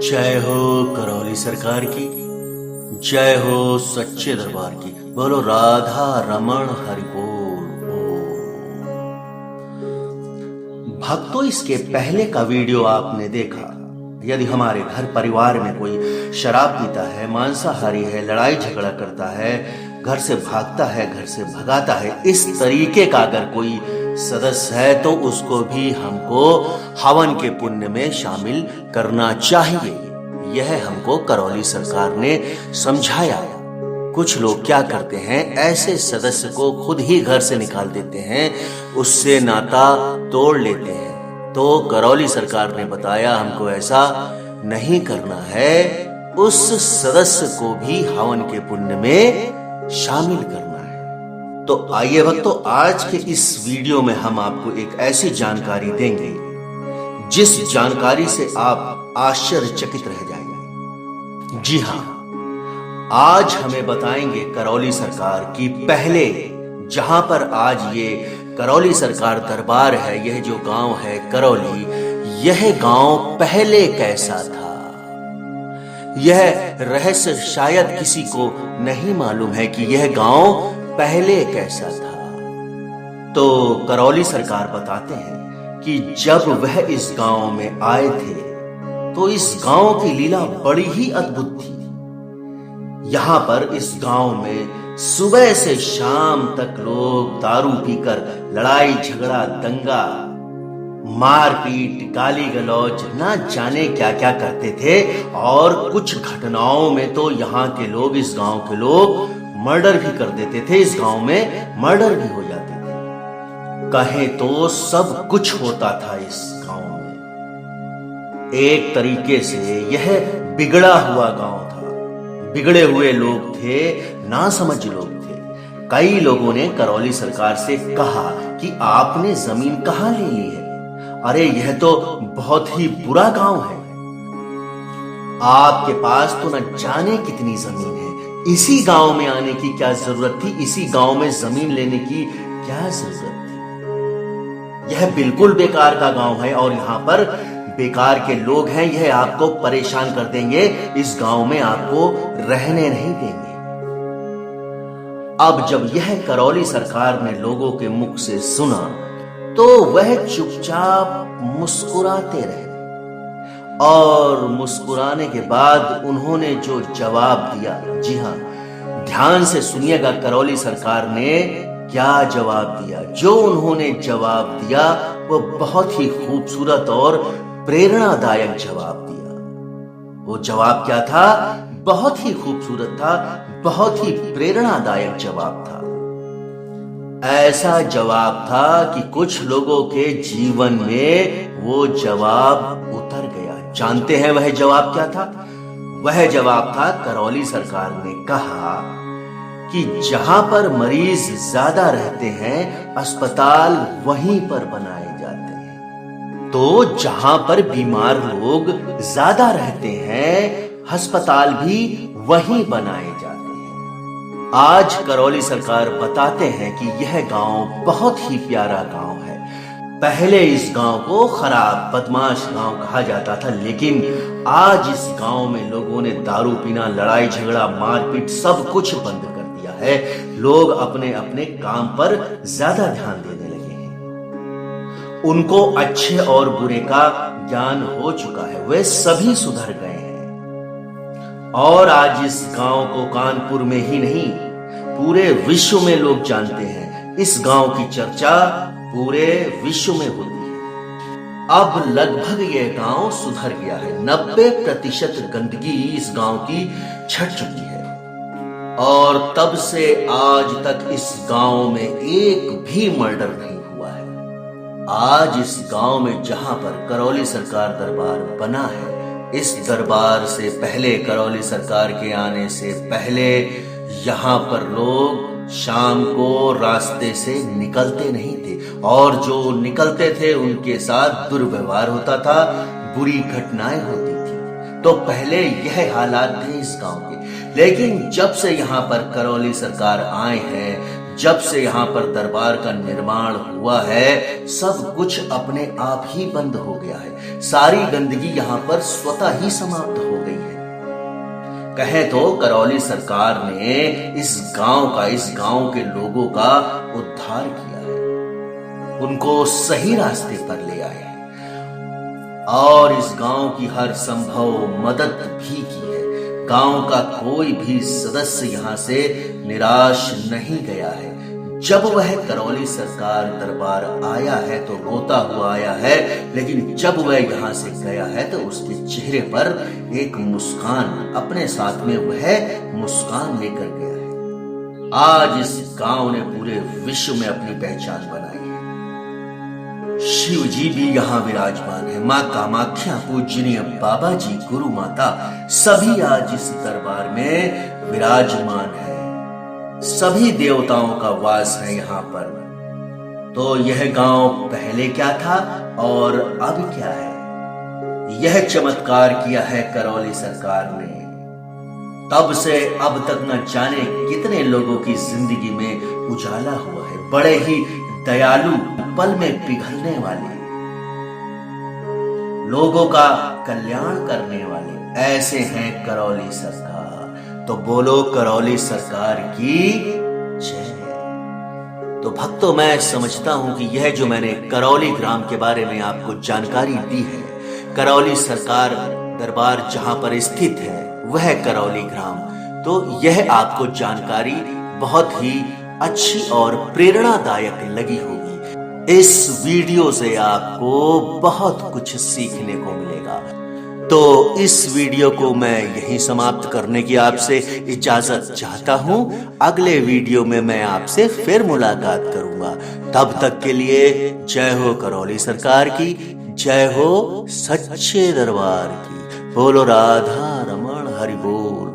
जय हो करौली सरकार की, जय हो सच्चे दरबार की। बोलो राधा रमण हरि बोल। भक्तों, इसके पहले का वीडियो आपने देखा। यदि हमारे घर परिवार में कोई शराब पीता है, मांसाहारी है, लड़ाई झगड़ा करता है, घर से भागता है, घर से भगाता है, इस तरीके का अगर कोई सदस्य है तो उसको भी हमको हवन के पुण्य में शामिल करना चाहिए। यह हमको करौली सरकार ने समझाया। कुछ लोग क्या करते हैं, ऐसे सदस्य को खुद ही घर से निकाल देते हैं, उससे नाता तोड़ लेते हैं। तो करौली सरकार ने बताया हमको ऐसा नहीं करना है, उस सदस्य को भी हवन के पुण्य में शामिल करना है। तो आइए भक्तों, आज के इस वीडियो में हम आपको एक ऐसी जानकारी देंगे जिस जानकारी से आप आश्चर्यचकित रह जाएंगे। जी हां, आज हमें बताएंगे करौली सरकार की पहले जहां पर आज ये करौली सरकार दरबार है, यह जो गांव है करौली, यह गांव पहले कैसा था। यह रहस्य शायद किसी को नहीं मालूम है कि यह गांव पहले कैसा था। तो करौली सरकार बताते हैं कि जब वह इस गांव में आए थे तो इस गांव की लीला बड़ी ही अद्भुत थी। यहां पर इस गांव में सुबह से शाम तक लोग दारू पीकर लड़ाई झगड़ा, दंगा, मारपीट, गाली गलौज, ना जाने क्या क्या करते थे। और कुछ घटनाओं में तो यहाँ के लोग, इस गांव के लोग मर्डर भी कर देते थे। इस गांव में मर्डर भी हो जाते थे। कहें तो सब कुछ होता था इस गांव में। एक तरीके से यह बिगड़ा हुआ गांव था। बिगड़े हुए लोग थे, नासमझ लोग थे। कई लोगों ने करौली सरकार से कहा कि आपने जमीन कहां ले ली है? अरे यह तो बहुत ही बुरा गांव है, आपके पास तो न जाने कितनी जमीन है। इसी गांव में आने की क्या जरूरत थी? इसी गांव में जमीन लेने की क्या जरूरत थी? यह बिल्कुल बेकार का गांव है और यहां पर बेकार के लोग हैं। यह आपको परेशान कर देंगे, इस गांव में आपको रहने नहीं देंगे। अब जब यह करौली सरकार ने लोगों के मुख से सुना तो वह चुपचाप मुस्कुराते रहे। और मुस्कुराने के बाद उन्होंने जो जवाब दिया, जी हां, ध्यान से सुनिएगा करौली सरकार ने क्या जवाब दिया। जो उन्होंने जवाब दिया वो बहुत ही खूबसूरत और प्रेरणादायक जवाब दिया। वो जवाब क्या था? बहुत ही खूबसूरत था, बहुत ही प्रेरणादायक जवाब था। ऐसा जवाब था कि कुछ लोगों के जीवन में वो जवाब उतर गया। जानते हैं वह जवाब क्या था? वह जवाब था, करौली सरकार ने कहा कि जहां पर मरीज ज्यादा रहते हैं, अस्पताल वहीं पर बनाए जाते हैं। तो जहां पर बीमार लोग ज्यादा रहते हैं, अस्पताल भी वहीं बनाए जाते हैं। आज करौली सरकार बताते हैं कि यह गांव बहुत ही प्यारा गांव है। पहले इस गांव को खराब, बदमाश गांव कहा जाता था, लेकिन आज इस गांव में लोगों ने दारू पीना, लड़ाई झगड़ा, मारपीट सब कुछ बंद कर दिया है। लोग अपने अपने काम पर ज्यादा ध्यान देने लगे हैं। उनको अच्छे और बुरे का ज्ञान हो चुका है, वे सभी सुधर गए हैं। और आज इस गांव को कानपुर में ही नहीं, पूरे विश्व में लोग जानते हैं। इस गांव की चर्चा पूरे विश्व में होती है। अब लगभग यह गांव सुधर गया है। 90% गंदगी इस गांव की छट चुकी है। और तब से आज तक इस गांव में एक भी मर्डर नहीं हुआ है। आज इस गांव में जहां पर करौली सरकार दरबार बना है, इस दरबार से पहले, करौली सरकार के आने से पहले, यहां पर लोग शाम को रास्ते से निकलते नहीं थे। और जो निकलते थे उनके साथ दुर्व्यवहार होता था, बुरी घटनाएं होती थी। तो पहले यह हालात थे इस गांव के। लेकिन जब से यहां पर करौली सरकार आए हैं, जब से यहाँ पर दरबार का निर्माण हुआ है, सब कुछ अपने आप ही बंद हो गया है। सारी गंदगी यहाँ पर स्वतः ही समाप्त हो गई है। कहे तो करौली सरकार ने इस गांव के लोगों का उद्धार किया है, उनको सही रास्ते पर ले आए हैं और इस गांव की हर संभव मदद भी की है। गांव का कोई भी सदस्य यहां से निराश नहीं गया है। जब वह करौली सरकार दरबार आया है तो रोता हुआ आया है, लेकिन जब वह यहां से गया है तो उसके चेहरे पर एक मुस्कान, अपने साथ में वह मुस्कान लेकर गया है। आज इस गांव ने पूरे विश्व में अपनी पहचान बनाई है। शिव जी भी यहां विराजमान है, मां कामाख्या, पूजनीय बाबा जी, गुरु माता, सभी आज इस दरबार में विराजमान है। सभी देवताओं का वास है यहाँ पर। तो यह गांव पहले क्या था और अब क्या है, यह चमत्कार किया है करौली सरकार ने। तब से अब तक न जाने कितने लोगों की जिंदगी में उजाला हुआ है। बड़े ही दयालु, पल में पिघलने वाले, लोगों का कल्याण करने वाले ऐसे हैं करौली सरकार। तो बोलो करौली सरकार की जय। तो भक्तों, मैं समझता हूं कि यह जो मैंने करौली ग्राम के बारे में आपको जानकारी दी है, करौली सरकार दरबार जहां पर स्थित है वह करौली ग्राम, तो यह आपको जानकारी बहुत ही अच्छी और प्रेरणादायक लगी होगी। इस वीडियो से आपको बहुत कुछ सीखने को मिलेगा। तो इस वीडियो को मैं यहीं समाप्त करने की आपसे इजाजत चाहता हूं। अगले वीडियो में मैं आपसे फिर मुलाकात करूंगा। तब तक के लिए जय हो करौली सरकार की, जय हो सच्चे दरबार की। बोलो राधा रमण हरि बोल।